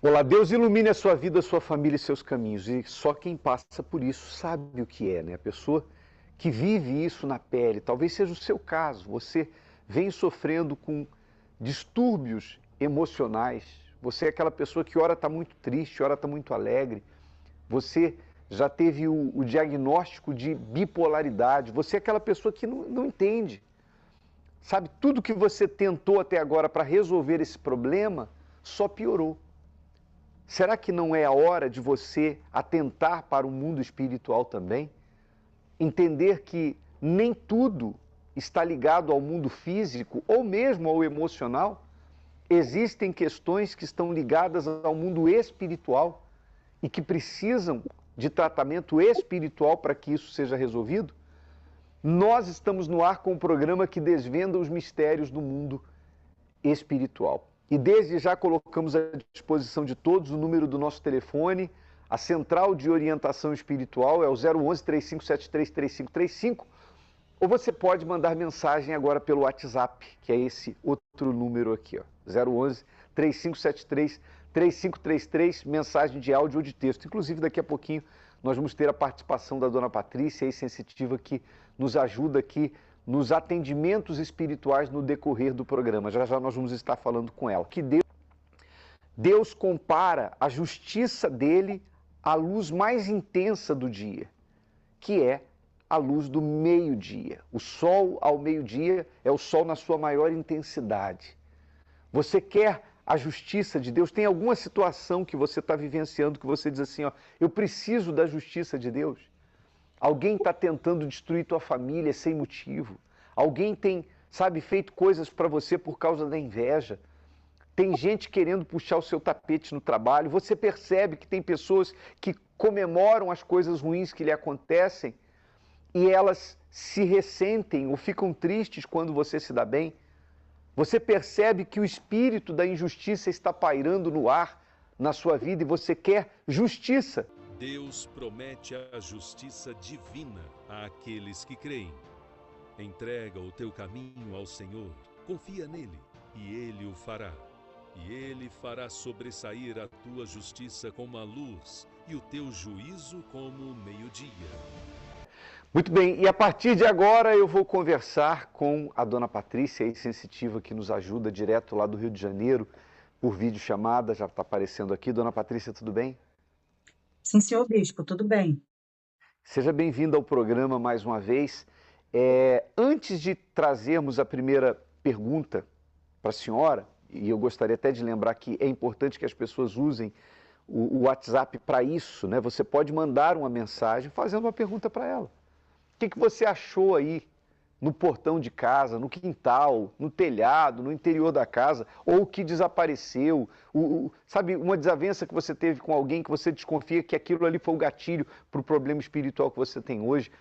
Olá, Deus ilumine a sua vida, a sua família e seus caminhos. E só quem passa por isso sabe o que é, né? A pessoa que vive isso na pele, talvez seja o seu caso. Você vem sofrendo com distúrbios emocionais. Você é aquela pessoa que ora está muito triste, ora está muito alegre. Você já teve o diagnóstico de bipolaridade. Você é aquela pessoa que não entende. Sabe, tudo que você tentou até agora para resolver esse problema só piorou. Será que não é a hora de você atentar para o mundo espiritual também? Entender que nem tudo está ligado ao mundo físico ou mesmo ao emocional? Existem questões que estão ligadas ao mundo espiritual e que precisam de tratamento espiritual para que isso seja resolvido? Nós estamos no ar com um programa que desvenda os mistérios do mundo espiritual. E desde já colocamos à disposição de todos o número do nosso telefone. A central de orientação espiritual é o 011 3573 3535. Ou você pode mandar mensagem agora pelo WhatsApp, que é esse outro número aqui, ó, 011 3573 3533, mensagem de áudio ou de texto. Inclusive, daqui a pouquinho nós vamos ter a participação da dona Patrícia, ex-sensitiva, que nos ajuda aqui nos atendimentos espirituais no decorrer do programa. Já já nós vamos estar falando com ela. Que Deus compara a justiça dele à luz mais intensa do dia, que é a luz do meio-dia. O sol ao meio-dia é o sol na sua maior intensidade. Você quer a justiça de Deus? Tem alguma situação que você está vivenciando que você diz assim, ó, eu preciso da justiça de Deus? Alguém está tentando destruir tua família sem motivo. Alguém tem, sabe, feito coisas para você por causa da inveja. Tem gente querendo puxar o seu tapete no trabalho. Você percebe que tem pessoas que comemoram as coisas ruins que lhe acontecem e elas se ressentem ou ficam tristes quando você se dá bem. Você percebe que o espírito da injustiça está pairando no ar na sua vida e você quer justiça. Deus promete a justiça divina àqueles que creem. Entrega o teu caminho ao Senhor, confia nele, e ele o fará. E ele fará sobressair a tua justiça como a luz, e o teu juízo como o meio-dia. Muito bem, e a partir de agora eu vou conversar com a dona Patrícia, ex-sensitiva, que nos ajuda direto lá do Rio de Janeiro, por videochamada, já está aparecendo aqui. Dona Patrícia, tudo bem? Sim, senhor bispo, tudo bem. Seja bem-vinda ao programa mais uma vez. Antes de trazermos a primeira pergunta para a senhora, e eu gostaria até de lembrar que é importante que as pessoas usem o WhatsApp para isso, né? Você pode mandar uma mensagem fazendo uma pergunta para ela. O que você achou aí no portão de casa, no quintal, no telhado, no interior da casa, ou o que desapareceu, sabe, uma desavença que você teve com alguém que você desconfia que aquilo ali foi o gatilho para o problema espiritual que você tem hoje.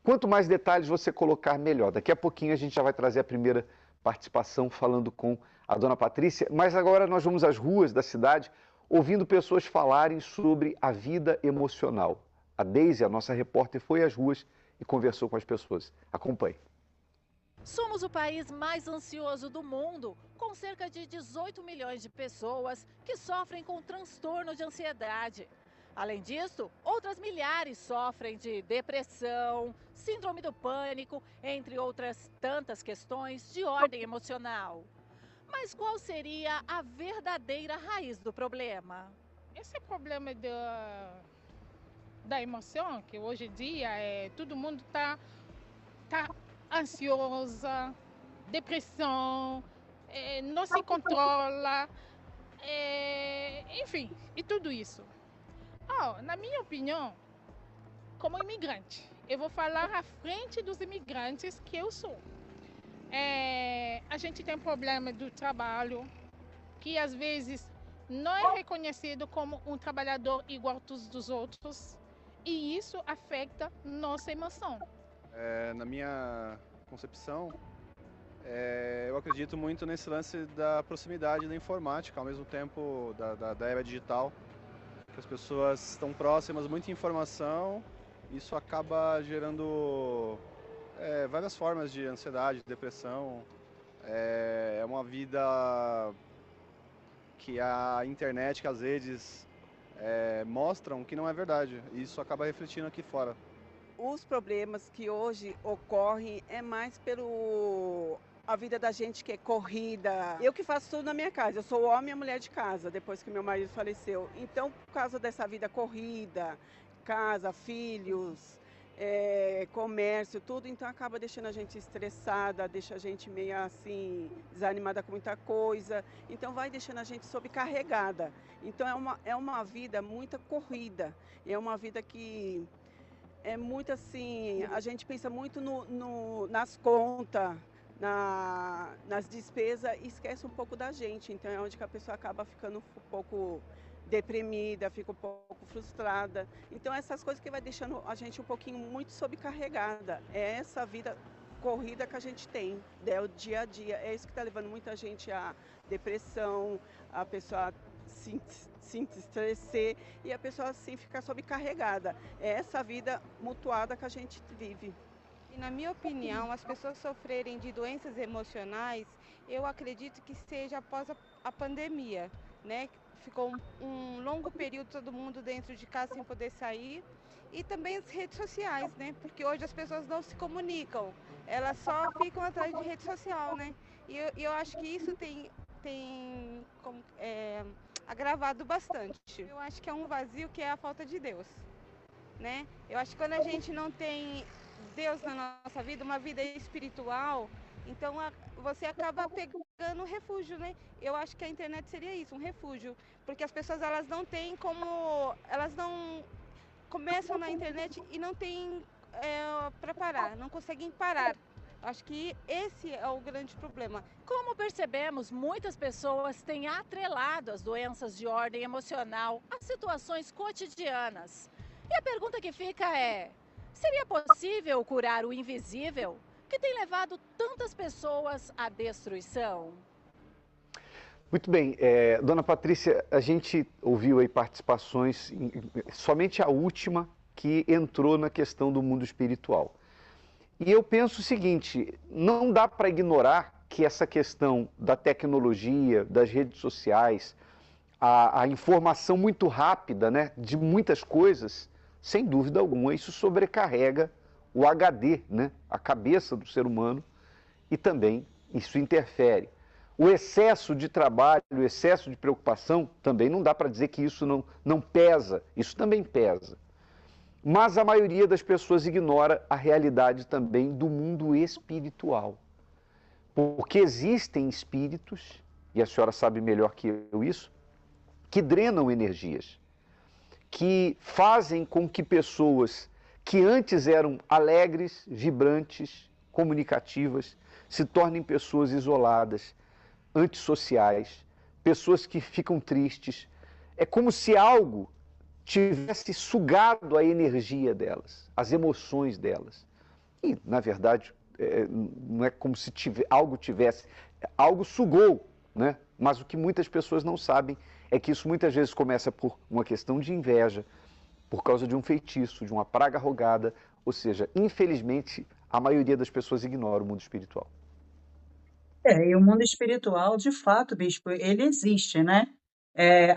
Quanto mais detalhes você colocar, melhor. Daqui a pouquinho a gente já vai trazer a primeira participação falando com a dona Patrícia, mas agora nós vamos às ruas da cidade ouvindo pessoas falarem sobre a vida emocional. A Deise, a nossa repórter, foi às ruas e conversou com as pessoas. Acompanhe. Somos o país mais ansioso do mundo, com cerca de 18 milhões de pessoas que sofrem com transtorno de ansiedade. Além disso, outras milhares sofrem de depressão, síndrome do pânico, entre outras tantas questões de ordem emocional. Mas qual seria a verdadeira raiz do problema? Esse problema da emoção, que hoje em dia todo mundo tá ansiosa, depressão, não se controla, enfim, e tudo isso. Na minha opinião, como imigrante, eu vou falar à frente dos imigrantes que eu sou. A gente tem problema do trabalho, que às vezes não é reconhecido como um trabalhador igual a todos os outros, e isso afeta nossa emoção. Na minha concepção, eu acredito muito nesse lance da proximidade da informática, ao mesmo tempo da era digital, que as pessoas estão próximas, muita informação, isso acaba gerando várias formas de ansiedade, depressão. É uma vida que a internet, que as redes mostram que não é verdade. E isso acaba refletindo aqui fora. Os problemas que hoje ocorrem é mais pelo a vida da gente que é corrida. Eu que faço tudo na minha casa, eu sou homem e mulher de casa, depois que meu marido faleceu. Então, por causa dessa vida corrida, casa, filhos, comércio, tudo, então acaba deixando a gente estressada, deixa a gente meio assim, desanimada com muita coisa. Então vai deixando a gente sobrecarregada. Então é uma vida muito corrida, é uma vida que é muito assim, a gente pensa muito nas contas, nas despesas e esquece um pouco da gente. Então é onde que a pessoa acaba ficando um pouco deprimida, fica um pouco frustrada. Então essas coisas que vai deixando a gente um pouquinho muito sobrecarregada. É essa vida corrida que a gente tem, o dia a dia. É isso que está levando muita gente à depressão, a pessoa se estressar e a pessoa assim ficar sobrecarregada. É essa vida mutuada que a gente vive. E na minha opinião, as pessoas sofrerem de doenças emocionais, eu acredito que seja após a pandemia, né? Ficou um longo período todo mundo dentro de casa sem poder sair. E também as redes sociais, né? Porque hoje as pessoas não se comunicam, elas só ficam atrás de rede social, né? E eu acho que isso tem agravado bastante. Eu acho que é um vazio que é a falta de Deus, né? Eu acho que quando a gente não tem Deus na nossa vida, uma vida espiritual, então você acaba pegando refúgio, né? Eu acho que a internet seria isso, um refúgio, porque as pessoas elas não têm como, elas não começam na internet e não têm para parar, não conseguem parar. Acho que esse é o grande problema. Como percebemos, muitas pessoas têm atrelado as doenças de ordem emocional às situações cotidianas. E a pergunta que fica é: seria possível curar o invisível que tem levado tantas pessoas à destruição? Muito bem, dona Patrícia, a gente ouviu aí participações, somente a última que entrou na questão do mundo espiritual. E eu penso o seguinte, não dá para ignorar que essa questão da tecnologia, das redes sociais, a informação muito rápida, né, de muitas coisas, sem dúvida alguma, isso sobrecarrega o HD, né, a cabeça do ser humano, e também isso interfere. O excesso de trabalho, o excesso de preocupação, também não dá para dizer que isso não pesa, isso também pesa. Mas a maioria das pessoas ignora a realidade também do mundo espiritual. Porque existem espíritos, e a senhora sabe melhor que eu isso, que drenam energias, que fazem com que pessoas que antes eram alegres, vibrantes, comunicativas, se tornem pessoas isoladas, antissociais, pessoas que ficam tristes. É como se algo tivesse sugado a energia delas, as emoções delas. E, na verdade, não é como se algo sugou, né? Mas o que muitas pessoas não sabem é que isso muitas vezes começa por uma questão de inveja, por causa de um feitiço, de uma praga rogada, ou seja, infelizmente, a maioria das pessoas ignora o mundo espiritual. E o mundo espiritual, de fato, bispo, ele existe, né?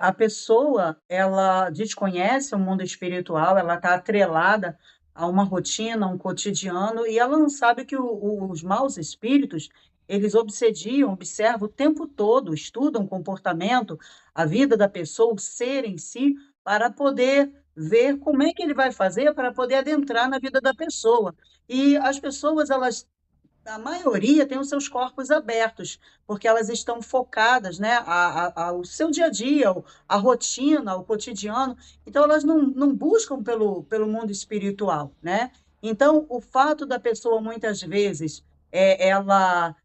A pessoa, ela desconhece o mundo espiritual, ela está atrelada a uma rotina, a um cotidiano, e ela não sabe que os maus espíritos, eles obsediam, observam o tempo todo, estudam o comportamento, a vida da pessoa, o ser em si, para poder ver como é que ele vai fazer para poder adentrar na vida da pessoa. E as pessoas, a maioria tem os seus corpos abertos, porque elas estão focadas, né, ao seu dia a dia, a rotina, o cotidiano, então elas não buscam pelo mundo espiritual, né? Então, o fato da pessoa, muitas vezes, ela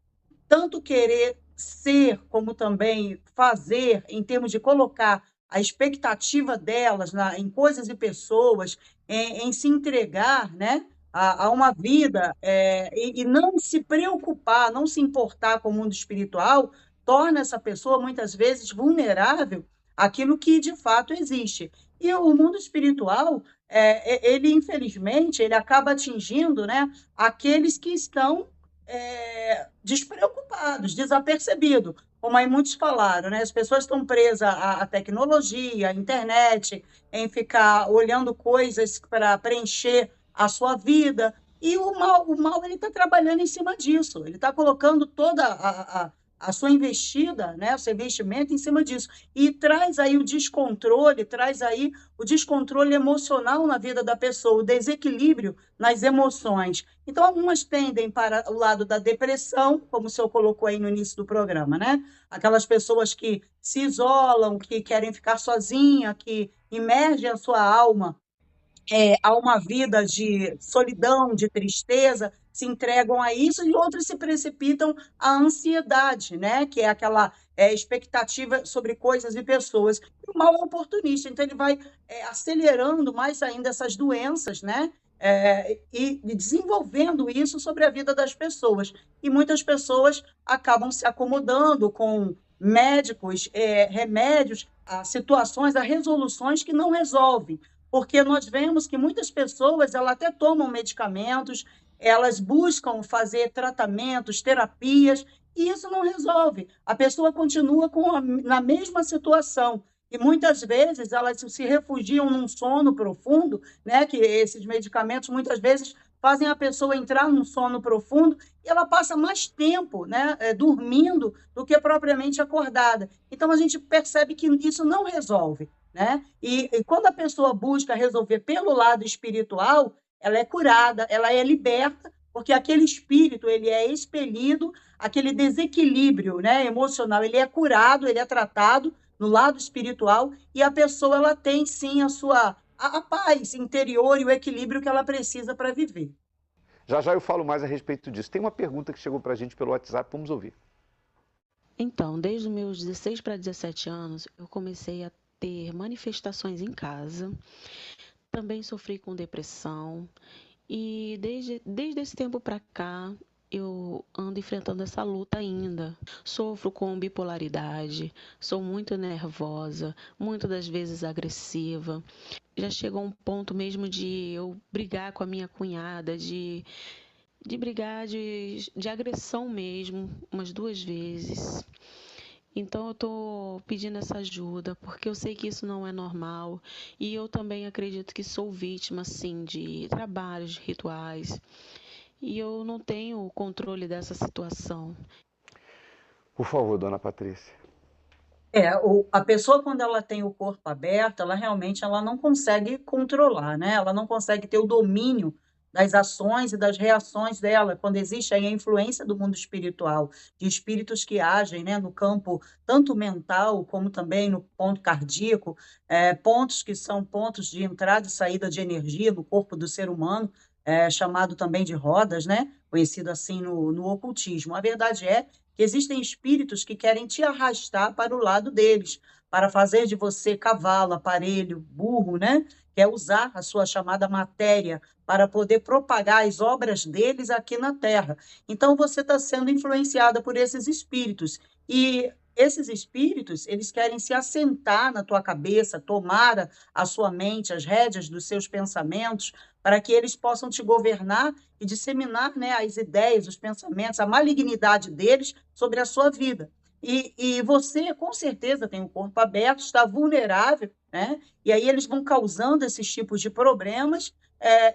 tanto querer ser, como também fazer, em termos de colocar a expectativa delas em coisas e pessoas, em se entregar, né, a uma vida, e não se preocupar, não se importar com o mundo espiritual, torna essa pessoa, muitas vezes, vulnerável àquilo que, de fato, existe. E o mundo espiritual, ele, infelizmente, ele acaba atingindo, né, aqueles que estão despreocupados, desapercebidos. como aí muitos falaram, né? As pessoas estão presas à tecnologia, à internet, em ficar olhando coisas para preencher a sua vida. E o mal ele está trabalhando em cima disso. Ele está colocando toda a sua investida, né? O seu investimento em cima disso. E traz aí o descontrole, traz aí o descontrole emocional na vida da pessoa, o desequilíbrio nas emoções. Então, algumas tendem para o lado da depressão, como o senhor colocou aí no início do programa, né? Aquelas pessoas que se isolam, que querem ficar sozinha, que imergem a sua alma a uma vida de solidão, de tristeza, se entregam a isso, e outros se precipitam à ansiedade, né? Que é aquela expectativa sobre coisas e pessoas. E o mal é oportunista, então ele vai acelerando mais ainda essas doenças, né? E desenvolvendo isso sobre a vida das pessoas. E muitas pessoas acabam se acomodando com médicos, remédios, a situações, a resoluções que não resolvem, porque nós vemos que muitas pessoas elas até tomam medicamentos, elas buscam fazer tratamentos, terapias, e isso não resolve. A pessoa continua na mesma situação. E muitas vezes elas se refugiam num sono profundo, né? Que esses medicamentos muitas vezes fazem a pessoa entrar num sono profundo e ela passa mais tempo, né, dormindo do que propriamente acordada. Então a gente percebe que isso não resolve, né? E quando a pessoa busca resolver pelo lado espiritual, ela é curada, ela é liberta, porque aquele espírito ele é expelido, aquele desequilíbrio, né, emocional, ele é curado, ele é tratado no lado espiritual, e a pessoa ela tem sim a paz interior e o equilíbrio que ela precisa para viver. Já já eu falo mais a respeito disso. Tem uma pergunta que chegou para a gente pelo WhatsApp, vamos ouvir. Então, desde os meus 16 para 17 anos, eu comecei a ter manifestações em casa. Também sofri com depressão. E desde esse tempo para cá, eu ando enfrentando essa luta ainda. Sofro com bipolaridade, sou muito nervosa, muitas das vezes agressiva. Já chegou a um ponto mesmo de eu brigar com a minha cunhada, de brigar de agressão mesmo, umas 2 vezes. Então eu estou pedindo essa ajuda, porque eu sei que isso não é normal. E eu também acredito que sou vítima, sim, de trabalhos, de rituais. E eu não tenho o controle dessa situação. Por favor, dona Patrícia. A pessoa, quando ela tem o corpo aberto, ela realmente não consegue controlar, né? Ela não consegue ter o domínio das ações e das reações dela, quando existe aí a influência do mundo espiritual, de espíritos que agem, né, no campo tanto mental como também no ponto cardíaco, pontos que são pontos de entrada e saída de energia no corpo do ser humano, chamado também de rodas, né? Conhecido assim no ocultismo. A verdade é que existem espíritos que querem te arrastar para o lado deles, para fazer de você cavalo, aparelho, burro, né? Quer usar a sua chamada matéria para poder propagar as obras deles aqui na Terra. Então, você está sendo influenciada por esses espíritos. E esses espíritos, eles querem se assentar na tua cabeça, tomar a sua mente, as rédeas dos seus pensamentos, para que eles possam te governar e disseminar, né, as ideias, os pensamentos, a malignidade deles sobre a sua vida. E você, com certeza, tem o corpo aberto, está vulnerável, né? E aí eles vão causando esses tipos de problemas.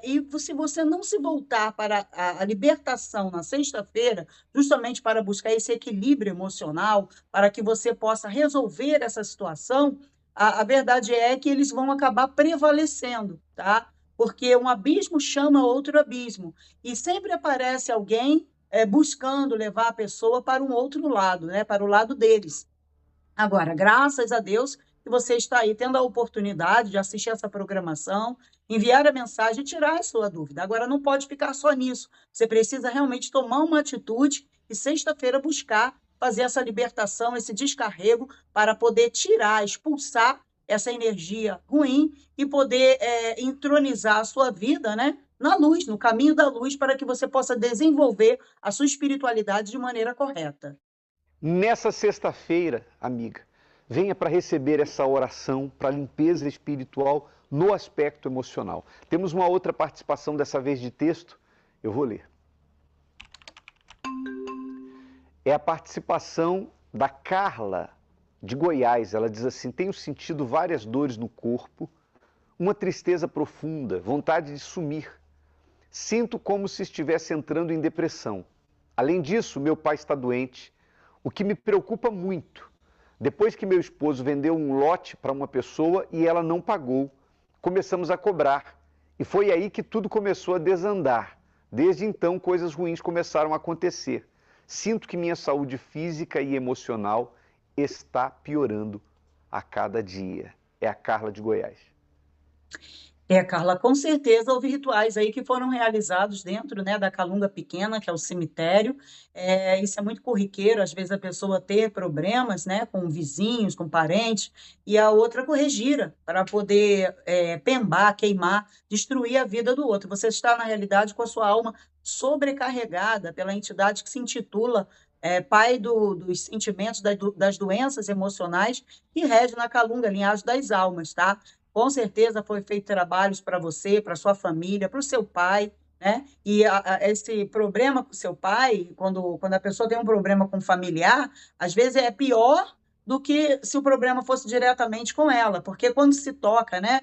E se você não se voltar para a libertação na sexta-feira, justamente para buscar esse equilíbrio emocional, para que você possa resolver essa situação, a verdade é que eles vão acabar prevalecendo, tá? Porque um abismo chama outro abismo. E sempre aparece alguém buscando levar a pessoa para um outro lado, né? Para o lado deles. Agora, graças a Deus que você está aí tendo a oportunidade de assistir essa programação, enviar a mensagem e tirar a sua dúvida. Agora, não pode ficar só nisso. Você precisa realmente tomar uma atitude e sexta-feira buscar fazer essa libertação, esse descarrego, para poder tirar, expulsar essa energia ruim e poder entronizar a sua vida, né, na luz, no caminho da luz, para que você possa desenvolver a sua espiritualidade de maneira correta. Nessa sexta-feira, amiga, venha para receber essa oração para limpeza espiritual no aspecto emocional. Temos uma outra participação, dessa vez de texto, eu vou ler. É a participação da Carla, de Goiás. Ela diz assim: tenho sentido várias dores no corpo, uma tristeza profunda, vontade de sumir. Sinto como se estivesse entrando em depressão. Além disso, meu pai está doente, o que me preocupa muito. Depois que meu esposo vendeu um lote para uma pessoa e ela não pagou, começamos a cobrar. E foi aí que tudo começou a desandar. Desde então, coisas ruins começaram a acontecer. Sinto que minha saúde física e emocional está piorando a cada dia. É a Carla de Goiás. Carla, com certeza houve rituais aí que foram realizados dentro, né, da Calunga Pequena, que é o cemitério. Isso é muito corriqueiro, às vezes a pessoa ter problemas, né, com vizinhos, com parentes, e a outra corrigir para poder pembar, queimar, destruir a vida do outro. Você está, na realidade, com a sua alma sobrecarregada pela entidade que se intitula pai dos sentimentos, das doenças emocionais, e rege na Calunga, linhagem das almas, tá? Com certeza foi feito trabalhos para você, para sua família, para o seu pai, né? E esse problema com o seu pai, quando a pessoa tem um problema com um familiar, às vezes é pior do que se o problema fosse diretamente com ela, porque quando se toca, né,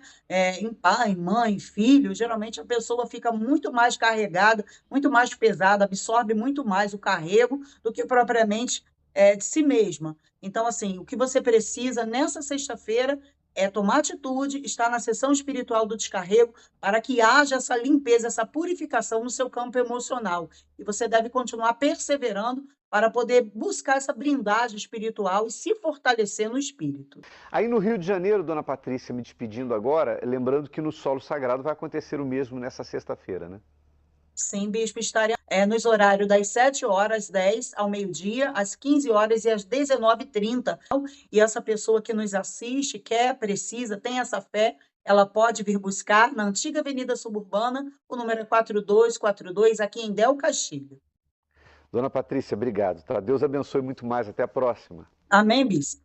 em pai, mãe, filho, geralmente a pessoa fica muito mais carregada, muito mais pesada, absorve muito mais o carrego do que propriamente de si mesma. Então, assim, o que você precisa nessa sexta-feira é tomar atitude, estar na sessão espiritual do descarrego, para que haja essa limpeza, essa purificação no seu campo emocional. E você deve continuar perseverando para poder buscar essa blindagem espiritual e se fortalecer no espírito. Aí no Rio de Janeiro, dona Patrícia, me despedindo agora, lembrando que no Solo Sagrado vai acontecer o mesmo nessa sexta-feira, né? Sim, bispo, estaria nos horários das 7 horas, 10 ao meio-dia, às 15 horas e às 19h30. E essa pessoa que nos assiste, quer, precisa, tem essa fé, ela pode vir buscar na antiga Avenida Suburbana, o número é 4242, aqui em Del Castilho. Dona Patrícia, obrigado, tá? Deus abençoe muito mais. Até a próxima. Amém, bispo.